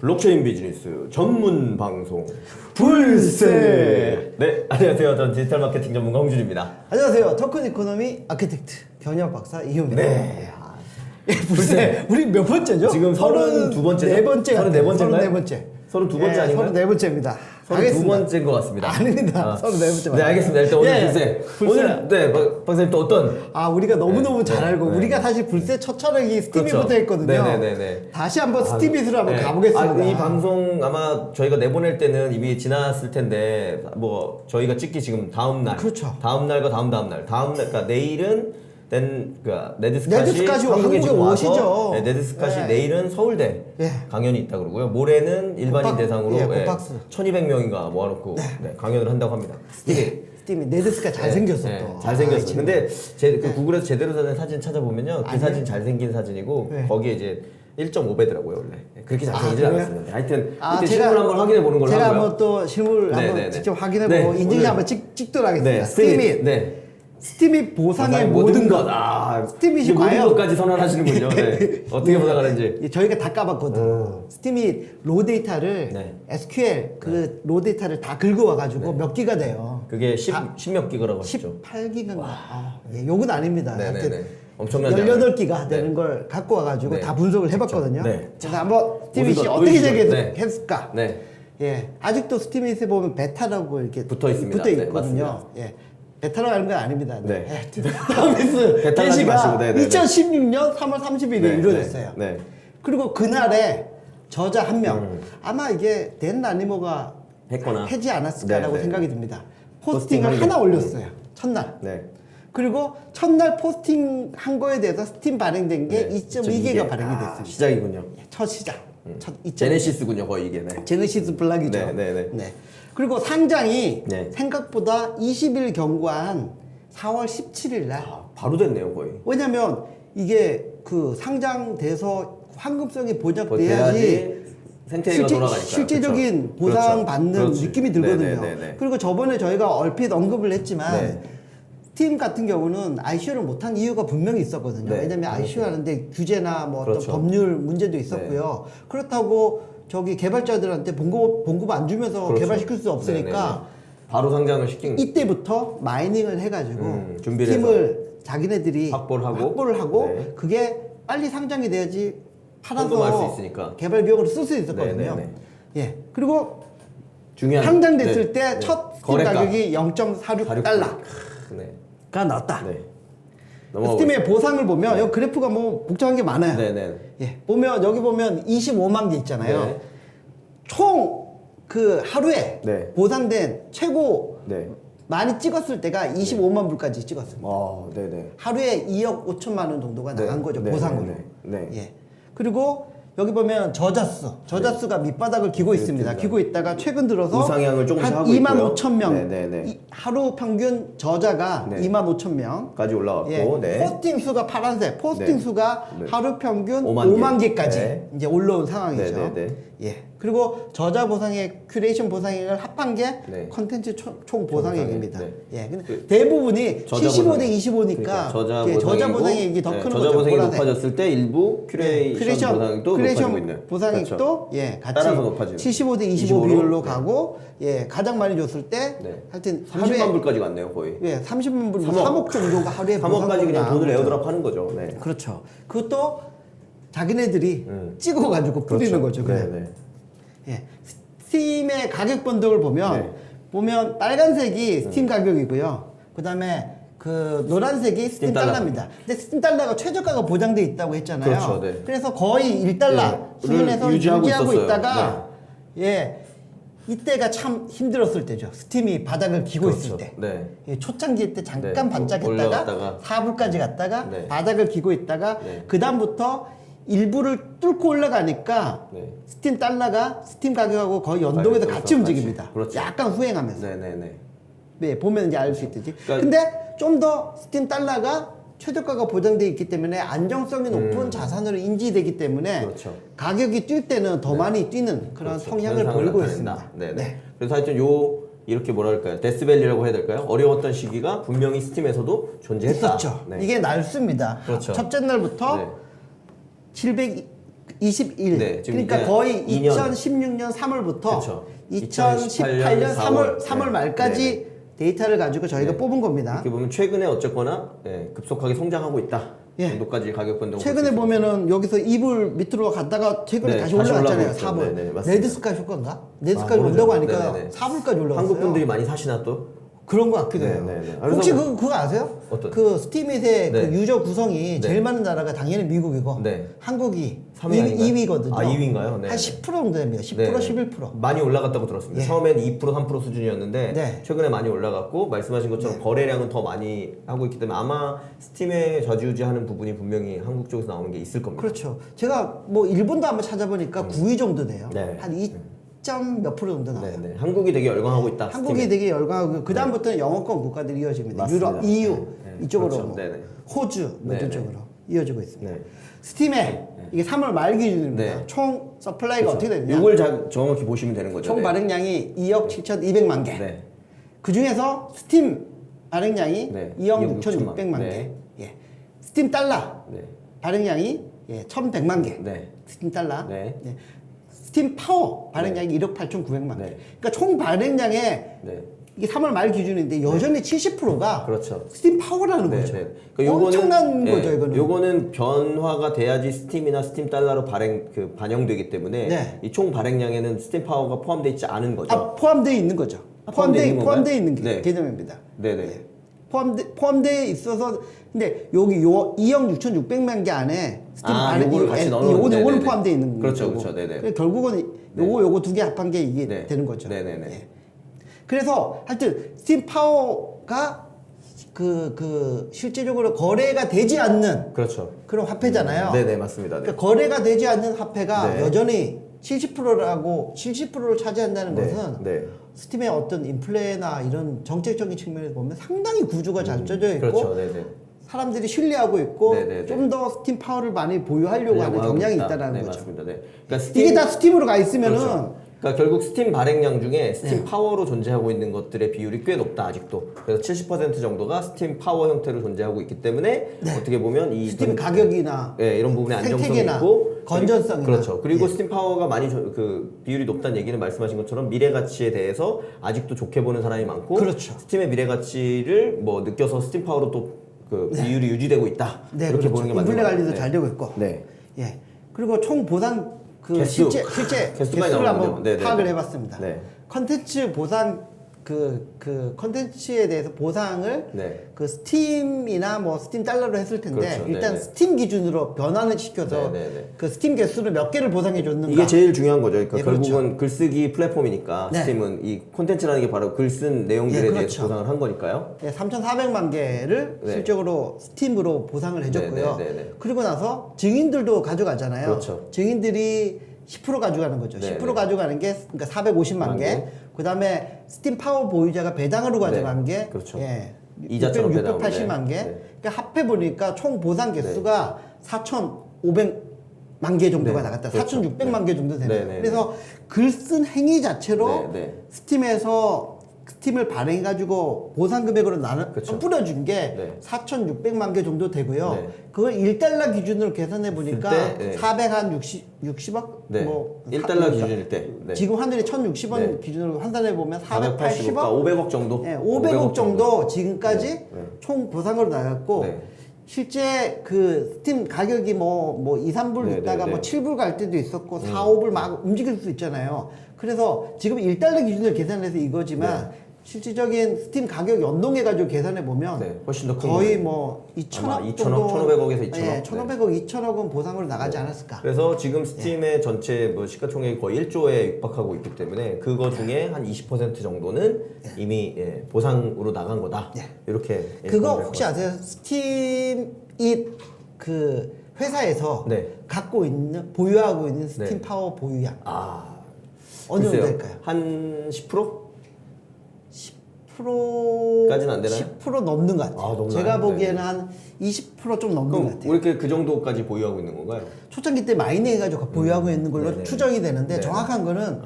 블록체인 비즈니스 전문 방송 불세. 네, 안녕하세요. 전 디지털 마케팅 전문가 홍준입니다. 안녕하세요. 토큰 이코노미 아키텍트 경영 박사 이효입니다. 네. 불세. 우리 몇 번째죠? 지금 32번째죠? 네 번째. 34번째인가요? 34번째. 32번째 아닌가요? 32번째입니다. 32번째인 것 같습니다. 아닙니다. 34번째. 네, 알겠습니다. 일단 오늘 불세. 불세. 오늘 네, 박사님 또 어떤 우리가 너무너무 네, 잘 네, 알고 네. 우리가 사실 불세 첫 촬영이 스티밋부터 그렇죠. 했거든요. 네네네네. 다시 한번 스티밋으로 한번 네. 가보겠습니다. 이 방송 아마 저희가 내보낼 때는 이미 지났을 텐데 뭐 저희가 찍기 지금 다음 날, 그렇죠. 다음 날과 다음 날, 그러니까 내일은 그러니까 네드스캇이 한국에 지금 와서 오시죠. 네, 네드스캇이 네. 내일은 서울대 네. 강연이 있다 그러고요. 모레는 일반인 대상으로 곱박스. 1,200명인가 모아놓고 네, 강연을 한다고 합니다. 스티밋 네드스가 잘생겼어 네, 또. 잘생겼어. 근데 그 네. 구글에서 제대로 사진 사진 찾아보면요, 그 아니요. 사진 잘생긴 사진이고 네. 거기에 이제 1.5배더라고요 원래. 그렇게 잘생기지 그래요? 않았습니다. 하여튼 그때 제가- 실물 한번 확인해 보는 걸로 제가 하고요. 한번 또 실물 한번 네네네. 직접 확인해보고 네, 인증샷 오늘- 한번 찍도록 하겠습니다. 네, 스티밋. 네. 스티밋 보상의 모든 것. 스티밋이 스티밋이 모든 과연- 것까지 선언하시는군요. 네. 어떻게 보상하는지. 저희가 다 까봤거든. 스티밋 로 데이터를 네. SQL 그 로 데이터를 다 긁어와가지고 몇 기가 돼요. 그게 10몇 기가라고 하셨죠. 18기가인가. 요건 아닙니다. 네네네. 하여튼 엄청난 18기가 되는 네. 걸 갖고 와가지고 네. 다 분석을 해봤거든요. 네. 그래서 한번 스티밋이 모든 것 어떻게 보여주시죠. 네. 제기했을까? 네. 예, 아직도 스티밋에 보면 베타라고 이렇게 붙어 있습니다. 붙어 네, 있거든요. 맞습니다. 예, 베타라고 하는 건 아닙니다. 네. 다비스 베타 하지 마시고, 게시가 네, 네, 네. 2016년 3월 30일에 네, 이루어졌어요. 네. 그리고 그날에 저자 한 명, 아마 이게 댄 라니모가 했거나. 하지 않았을까라고 네, 네. 생각이 듭니다. 포스팅 포스팅을 한 하나 개. 올렸어요. 첫날. 네. 그리고 첫날 포스팅 한 거에 대해서 스팀 발행된 게 네, 2.2개가 발행이 됐습니다. 시작이군요. 첫 시작. 첫 2.2. 제네시스군요, 거의 이게. 네. 제네시스 블락이죠. 네, 네, 네. 그리고 상장이 네. 생각보다 20일 경과한 4월 17일 날. 바로 됐네요, 거의. 왜냐면 이게 그 상장돼서 황금성이 보장돼야지 돼야지 생태계가 돌아가니까. 실제적인 그렇죠. 보상 그렇죠. 받는 그렇지. 느낌이 들거든요. 네네네네. 그리고 저번에 저희가 얼핏 언급을 했지만 네. 스팀 같은 경우는 ICO를 못한 이유가 분명히 있었거든요. 네. 왜냐면 ICO 하는데 규제나 뭐 어떤 그렇죠. 법률 문제도 있었고요. 그렇다고 저기 개발자들한테 봉급 안 주면서 그렇죠. 개발시킬 수 없으니까 네네네. 바로 상장을 시킨 이때부터 마이닝을 해가지고 준비를 스팀을 자기네들이 확보를 하고. 네. 그게 빨리 상장이 돼야지 헌금할 팔아서 수 있으니까. 개발 비용으로 쓸 수 있었거든요. 네네네. 예. 그리고 중요한 상장됐을 네. 때 첫 네. 스팀 거래가. 가격이 0.46달러가 네. 나왔다. 네. 스팀의 보상을 보면 여기 그래프가 뭐 복잡한 게 많아요. 네네. 예. 보면 여기 보면 25만 개 있잖아요. 네. 총 그 하루에 네. 보상된 최고 네. 많이 찍었을 때가 25만 불까지 찍었습니다. 네네. 하루에 2억 5천만 원 정도가 네. 나간 거죠. 네, 보상으로. 네, 네. 예. 그리고 여기 보면 저자수가 밑바닥을 기고 있습니다. 기고 있다가 최근 들어서 우상향을 조금씩 한 하고 2만 있고요. 5천 명, 네, 네, 네. 하루 평균 저자가 네. 2만 5천 명. 까지 올라왔고, 예. 네. 포스팅 수가 파란색, 포스팅 네. 수가 네. 하루 평균 5만 5만 개까지 네. 이제 올라온 상황이죠. 네, 네, 네. 예. 그리고 저자 보상액, 큐레이션 보상액을 합한 게 네. 컨텐츠 총 보상액입니다. 네. 예. 근데 그 대부분이 저자 75대 보상액. 25니까 그러니까 저자 예, 저자 보상액이 더 네, 크는 저자 거죠. 보상이 보라색. 높아졌을 때 일부 큐레이션 보상액도 높아지고 있는. 보상액도 그렇죠. 예, 같이 따라서 높아지는. 75대 25 25 로? 비율로 네. 가고 예, 가장 많이 줬을 때 네. 하여튼 30만 불까지 갔네요, 거의. 예, 30만 불, 3억. 3억 정도가 하루에 3억까지 보상으로 그냥 나오는 돈을 거죠. 에어드랍 하는 거죠. 네. 그렇죠. 그것도 자기네들이 찍어가지고 뿌리는 거죠. 그냥. 네, 네. 예. 스팀의 가격 변동을 보면 네. 빨간색이 스팀 가격이고요. 그다음에 그 노란색이 스팀 달러. 달러입니다. 근데 스팀 달러가 최저가가 보장돼 있다고 했잖아요. 그렇죠, 네. 그래서 거의 1달러 네. 수준에서 유지하고 유지하고 있었어요. 있다가 예. 이때가 참 힘들었을 때죠. 스팀이 바닥을 기고 그렇죠. 있을 때. 네. 예, 초창기 때 잠깐 네, 좀 반짝했다가 올라갔다가 4불까지 갔다가 네. 바닥을 기고 있다가 네. 그 다음부터 일부를 뚫고 올라가니까 네. 스팀 달러가 스팀 가격하고 거의 연동해서 가격이 같이 같이. 움직입니다. 그렇죠. 약간 후행하면서. 네네네. 네, 보면 이제 알 수 있듯이. 그러니까- 근데 좀 더 스팀 달러가 최저가가 보장되어 있기 때문에 안정성이 높은 자산으로 인지되기 때문에 그렇죠. 가격이 뛸 때는 더 많이 뛰는 그런 그렇죠. 성향을 현상을 보이고 나타낸다. 있습니다. 네네. 네. 그래서 하여튼 이렇게 뭐랄까요, 데스밸리라고 해야 될까요? 어려웠던 시기가 분명히 스팀에서도 존재했다. 있었죠. 네. 이게 날수입니다. 그렇죠. 첫째 날부터 네. 21. 네, 지금 그러니까 이제 거의 2년. 2016년 3월부터 그쵸. 2018년 3월 네. 말까지 데이터를 가지고 저희가 네. 뽑은 겁니다. 이렇게 보면 최근에 어쨌거나 급속하게 성장하고 있다 예. 정도까지 가격 변동. 최근에 보면은 여기서 2불 밑으로 갔다가 최근에 네, 다시 다시 올라갔잖아요. 올라가고 있죠. 4불. 네, 네, 맞습니다. 레드스카이 효과인가? 레드스카이 모르죠. 온다고 하니까 네, 네. 4불까지 올라갔어요. 한국 분들이 많이 사시나 또? 그런 거 같기도 해요. 네, 네, 네. 혹시 그래서 그거 아세요? 어떤? 그 스팀잇의 네. 그 유저 구성이 네. 제일 많은 나라가 당연히 미국이고 네. 한국이 3위 아닌가요? 2위거든요. 아, 2위인가요? 네. 한 10% 정도 됩니다. 10% 네, 네. 11%. 많이 올라갔다고 들었습니다. 예. 처음엔 2% 3% 수준이었는데 네. 최근에 많이 올라갔고 말씀하신 것처럼 거래량은 더 많이 하고 있기 때문에 아마 스팀에 좌지우지하는 부분이 분명히 한국 쪽에서 나오는 게 있을 겁니다. 그렇죠. 제가 뭐 일본도 한번 찾아보니까 9위 정도 돼요. 네. 한 2점 몇 프로 정도 나와요. 네, 네. 한국이 되게 열광하고 있다. 한국이 스팀에. 되게 열광하고 그 다음부터는 영어권 국가들이 이어집니다. 맞습니다. 유럽, EU 네, 네. 이쪽으로 그렇죠. 뭐 네네. 호주 뭐 네네. 이쪽으로 이어지고 있습니다. 네. 스팀에 이게 3월 말 기준입니다. 네. 총 서플라이가 어떻게 되냐? 이걸 정확히 보시면 되는 거죠. 총 네. 발행량이 2억 7,200만 개. 네. 그 중에서 스팀 발행량이 네. 2억 6,600만 6,600만 개. 네. 예. 스팀 달러 네. 발행량이 1,100만 개. 네. 스팀 달러. 네. 예. 스팀 파워 발행량이 1억 8,900만 개. 네. 그러니까 총 발행량의 네. 이게 3월 말 기준인데 여전히 70%가 그렇죠. 스팀 파워라는 네, 거죠. 네. 그러니까 엄청난 네, 거죠, 이거는. 요거는 변화가 돼야지 스팀이나 스팀 달러로 반영되기 때문에 네. 이 총 발행량에는 스팀 파워가 포함되어 있지 않은 거죠. 아, 포함되어 있는 거죠. 포함되어 있는 건가요? 포함되어 있는 네. 개념입니다. 네네. 예. 포함되어 있어서 근데 여기 요 2억 6,600만 개 안에 스팀 요거를 같이 넣어놓은 요거는 네네네. 포함되어 있는 그렇죠, 거고. 그렇죠. 네네. 그래서 결국은 요거 두 개 합한 게 이게 네. 되는 거죠. 네네네. 예. 그래서 하여튼 스팀 파워가 실제적으로 거래가 되지 않는 그렇죠. 그런 화폐잖아요. 네네, 맞습니다. 네. 그러니까 거래가 되지 않는 화폐가 네. 여전히 70%를 차지한다는 네. 것은 네. 스팀의 어떤 인플레나 이런 정책적인 측면에서 보면 상당히 구조가 잘 짜져 있고 그렇죠. 네네. 사람들이 신뢰하고 있고 네네네. 좀 더 스팀 파워를 많이 보유하려고 하는 하고 경향이 있다. 있다는 네, 거죠. 맞습니다. 네. 그러니까 이게 다 스팀으로 가 있으면은 그렇죠. 그러니까 결국 스팀 발행량 중에 스팀 네. 파워로 존재하고 있는 것들의 비율이 꽤 높다 아직도. 그래서 70% 정도가 스팀 파워 형태로 존재하고 있기 때문에 어떻게 보면 이 스팀 가격이나 네, 이런 부분에 안정성이 생태계나 있고 건전성이나. 그렇죠. 그리고 예. 스팀 파워가 많이 그 비율이 높다는 얘기는 말씀하신 것처럼 미래 가치에 대해서 아직도 좋게 보는 사람이 많고 그렇죠. 스팀의 미래 가치를 뭐 느껴서 스팀 파워로 또 그 비율이 유지되고 있다. 네, 이렇게 그렇죠. 보는 게 맞는 인플레 것 관리도 같아요. 잘 되고 있고. 네. 예. 그리고 총 보상 그 개수. 실제 개수가 개수를 한번 나오는군요. 네, 네, 파악을 네. 해봤습니다. 네. 컨텐츠 보상 그 컨텐츠에 대해서 보상을 네. 그 스팀이나 뭐 스팀 달러로 했을 텐데 그렇죠. 일단 네네. 스팀 기준으로 변환을 시켜서 네네네. 그 스팀 개수를 몇 개를 보상해 줬는가. 이게 제일 중요한 거죠. 그러니까 예, 그렇죠. 결국은 글쓰기 플랫폼이니까 네. 스팀은 이 콘텐츠라는 게 바로 글 쓴 내용들에 예, 대해서 그렇죠. 보상을 한 거니까요. 예, 3,400만 개를 네. 실적으로 스팀으로 보상을 해줬고요. 네네네네. 그리고 나서 증인들도 가져가잖아요. 그렇죠. 증인들이 10% 가져가는 거죠. 네네. 10% 가져가는 게 그러니까 450만 개. 개. 그다음에 스팀 파워 보유자가 배당으로 가져간 게 그렇죠. 예. 이자처럼 배당으로, 680만 개. 네. 그러니까 합해 보니까 총 보상 개수가 4,500만 개 정도가 네. 나갔다. 그렇죠. 4,600만 개 정도 되네요. 네네. 그래서 글 쓴 행위 자체로 네, 네. 스팀에서 스팀을 발행해가지고 보상 금액으로 그렇죠. 뿌려준 게 네. 4,600만 개 정도 되고요. 네. 그걸 1달러 기준으로 계산해 보니까 때, 네. 60억? 네. 뭐 1달러 기준일 때. 네. 지금 환율이 1,060원 네. 기준으로 환산해 보면 480억, 480억? 500억 정도. 네, 500억 정도 지금까지 네, 네. 총 보상으로 나갔고 네. 실제 그 스팀 가격이 뭐 2, 3불 네, 있다가 네, 뭐 네. 7불 갈 때도 있었고 4, 5불 막 움직일 수 있잖아요. 그래서 지금 1달러 기준으로 계산해서 이거지만 실질적인 스팀 가격 연동해가지고 계산해 보면 네, 훨씬 더 큰 거의 거예요. 뭐 2천억 아마 2천억, 정도 1,500억에서 2천억. 예, 1,500억, 2천억은 보상으로 나가지 않았을까. 그래서 지금 스팀의 전체 뭐 시가총액이 거의 1조에 육박하고 있기 때문에 그거 중에 한 20% 정도는 이미 보상으로 나간 거다. 네. 이렇게 그거 보면 될것 혹시 아세요? 스팀이 그 회사에서 네. 갖고 있는 보유하고 있는 스팀 네. 파워 보유량 아, 어느 정도 글쎄요. 될까요? 한 10%? 10% 까지는 안 되나요? 10% 넘는 것 같아요. 아, 넘나요? 제가 보기에는 네. 한 20% 좀 넘는 것 그럼 같아요. 왜 이렇게 그 정도까지 보유하고 있는 건가요? 초창기 때 마이닝 해가지고 보유하고 있는 걸로 네네. 추정이 되는데 네. 정확한 거는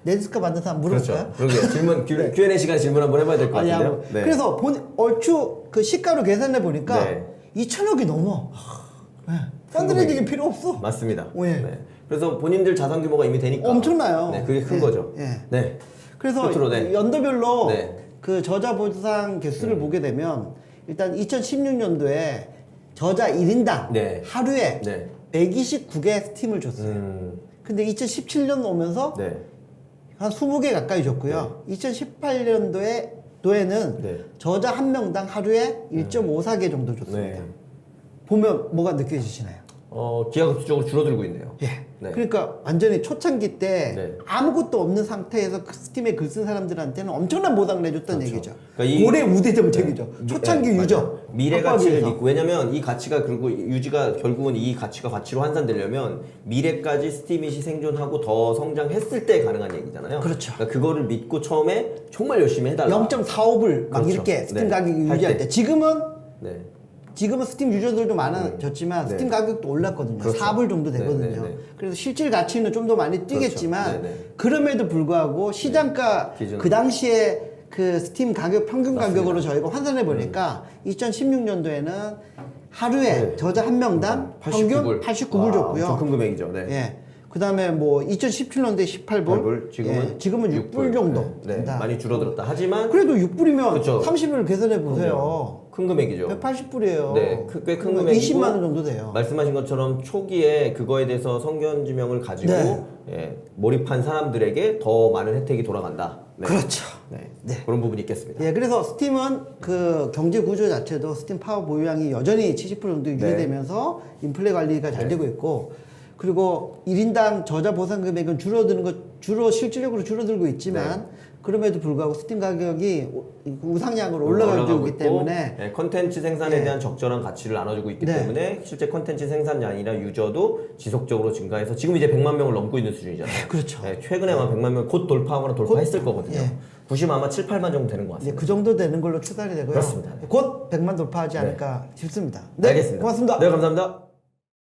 네드스카 만든 사람 물어볼까요? 그러게요. 질문, Q&A 시간에 질문 한번 해봐야 될 것 아니, 같은데요. 네. 그래서 얼추 그 시가로 계산해 보니까 네. 2천억이 넘어. 네. 펀드레이징이 필요 없어. 맞습니다. 예. 네. 그래서 본인들 자산 규모가 이미 되니까 엄청나요. 네, 그게 큰 예. 거죠. 예. 네. 그래서 끝으로, 네. 연도별로 네. 그 저자 보상 개수를 보게 되면 일단 2016년도에 저자 1인당 네. 하루에 네. 129개 스팀을 줬어요. 근데 2017년 오면서 네. 한 20개 가까이 줬고요. 2018년도에는 네. 저자 한 명당 하루에 1.54개 정도 줬습니다. 네. 보면 뭐가 느껴지시나요? 기하급수적으로 줄어들고 있네요. 예. 네. 그러니까 완전히 초창기 때 네. 아무것도 없는 상태에서 그 스팀에 글 쓴 사람들한테는 엄청난 보상을 해줬던 그렇죠. 얘기죠. 그러니까 고래 우대 정책이죠. 초창기 네, 유저. 맞아요. 미래 합법에 가치를 의해서. 믿고 왜냐면 이 가치가 그리고 유지가 결국은 이 가치가 가치로 환산되려면 미래까지 스팀잇이 생존하고 더 성장했을 때 가능한 얘기잖아요. 그렇죠. 그러니까 그거를 믿고 처음에 정말 열심히 해달라. 0.45불 막 그렇죠. 이렇게 스팀 네. 가격이 할 유지할 때. 때 지금은 네. 스팀 유저들도 많아졌지만 네. 스팀 가격도 올랐거든요. 그렇죠. 4불 정도 되거든요. 네, 네, 네. 그래서 실질 가치는 좀 더 많이 뛰겠지만 그렇죠. 네, 네. 그럼에도 불구하고 시장가 기준. 그 당시에 그 스팀 가격 평균 맞습니다. 가격으로 저희가 환산해 보니까 2016년도에는 하루에 네. 저자 한 명당 평균 89불 줬고요. 엄청 큰 금액이죠. 네. 예. 그다음에 뭐 2017년도에 18불, 8불, 지금은 지금은 6불 정도 네. 된다. 많이 줄어들었다. 하지만 그래도 6불이면 그렇죠. 30을 계산해 보세요. 큰 금액이죠. 180불이에요. 네, 꽤 큰 금액이고 20만 원 정도 돼요. 말씀하신 것처럼 초기에 그거에 대해서 성견지명을 가지고 네. 예, 몰입한 사람들에게 더 많은 혜택이 돌아간다. 네. 그렇죠. 네. 네. 그런 부분이 있겠습니다. 예, 그래서 스팀은 그 경제 구조 자체도 스팀 파워 보유량이 여전히 70% 정도 유지되면서 인플레 관리가 잘 되고 있고 그리고 1인당 저자 보상 금액은 줄어드는 것 주로 실질적으로 줄어들고 있지만 그럼에도 불구하고 스팀 가격이 우상향으로 올라가고 있기 때문에 네, 컨텐츠 생산에 예. 대한 적절한 가치를 나눠주고 있기 네. 때문에 실제 컨텐츠 생산량이나 유저도 지속적으로 증가해서 지금 이제 100만 명을 넘고 있는 수준이잖아요. 그렇죠. 네, 최근에 아마 100만 명 곧 돌파하거나 돌파했을 거거든요. 예. 90 아마 7, 8만 정도 되는 것 이제 같습니다. 그 정도 되는 걸로 추산이 되고요. 그렇습니다. 네. 곧 100만 돌파하지 않을까 싶습니다. 네, 알겠습니다. 고맙습니다. 네, 감사합니다.